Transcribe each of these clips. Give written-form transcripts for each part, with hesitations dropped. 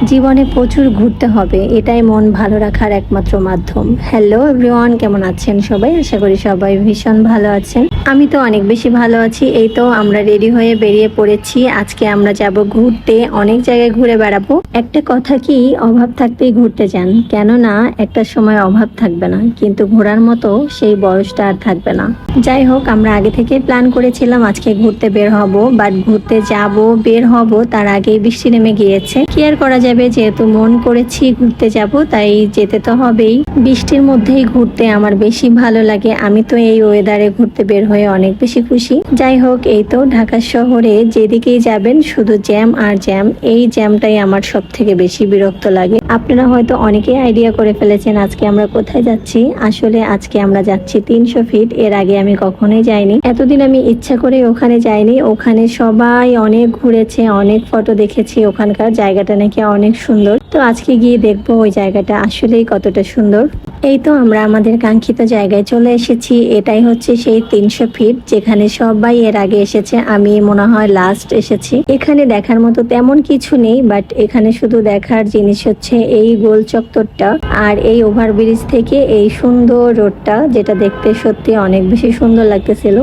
জীবনে প্রচুর ঘুরতে হবে, এটাই মন ভালো রাখার একমাত্র মাধ্যম। হ্যালো এভরিওয়ান, কেমন আছেন সবাই? আশা করি সবাই ভীষণ ভালো আছেন। আমি তো অনেক বেশি ভালো আছি। এই তো আমরা রেডি হয়ে বেরিয়ে পড়েছি। আজকে আমরা যাব ঘুরতে, অনেক জায়গায় ঘুরে বেড়াবো। একটা কথা কি, অভাব থাকতেই ঘুরতে যান, কেননা একটা সময় অভাব থাকবে না, কিন্তু ঘোরার মতো সেই বয়সটা আর থাকবে না। যাই হোক, আমরা আগে থেকে প্ল্যান করেছিলাম আজকে ঘুরতে বের হব, বাট ঘুরতে যাব বের হব তার আগেই বৃষ্টি নেমে গিয়েছে। কি আর করা যাবে, যেহেতু মন করেছি ঘুরতে যাব তাই যেতে তো হবেই। বৃষ্টির মধ্যেই ঘুরতে আমার বেশি ভালো লাগে। আমি তো এই ওয়েদারে ঘুরতে বের হয়ে অনেক বেশি খুশি। যাই হোক, এই তো ঢাকা শহরে যেদিকেই যাবেন শুধু জ্যাম আর জ্যাম। এই জ্যামটাই আমার সব থেকে বেশি বিরক্ত লাগে। আপনারা হয়তো অনেকেই আইডিয়া করে ফেলেছেন আজকে আমরা কোথায় যাচ্ছি। আসলে আজকে আমরা যাচ্ছি 300 ফিট। এর আগে আমি কখনোই যাইনি, এতদিন আমি ইচ্ছা করে ওখানে যাইনি। ওখানে সবাই অনেক ঘুরেছে, অনেক ফটো দেখেছি, ওখানকার জায়গাটা নাকি অনেক সুন্দর। তো আজকে গিয়ে দেখবো ওই জায়গাটা আসলেই কতটা সুন্দর। এই তো আমরা আমাদের কাঙ্ক্ষিত জায়গায় চলে এসেছি। এটাই হচ্ছে সেই 300 ফিট যেখানে সবাই এর আগে এসেছে। আমি মনে হয় লাস্ট এসেছি। এখানে দেখার মতো তেমন কিছু নেই, বাট এখানে শুধু দেখার জিনিস হচ্ছে এই গোল চত্বরটা আর এই ওভারব্রিজ থেকে এই সুন্দর রোডটা, যেটা দেখতে সত্যি অনেক বেশি সুন্দর লাগতেছিল।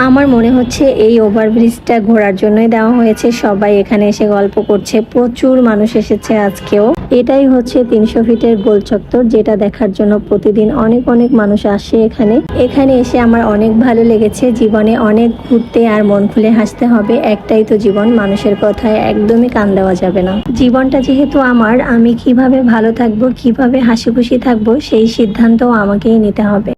আমার মনে হচ্ছে এই ওভারব্রিজটা ঘোরার জন্যই দেওয়া হয়েছে। সবাই এখানে এসে গল্প করছে, প্রচুর মানুষ এসেছে আজকেও। এটাই হচ্ছে 300 ফিটের গোল চত্বর, যেটা দেখার জন্য প্রতিদিন অনেক অনেক মানুষ আসে এখানে এসে আমার অনেক ভালো লেগেছে। জীবনে অনেক ঘুরতে আর মন খুলে হাসতে হবে, একটাই তো জীবন, মানুষের কথায় একদমই কান দেওয়া যাবে না। জীবনটা যেহেতু আমার, আমি কিভাবে ভালো থাকবো, কিভাবে হাসি খুশি থাকবো, সেই সিদ্ধান্তও আমাকেই নিতে হবে।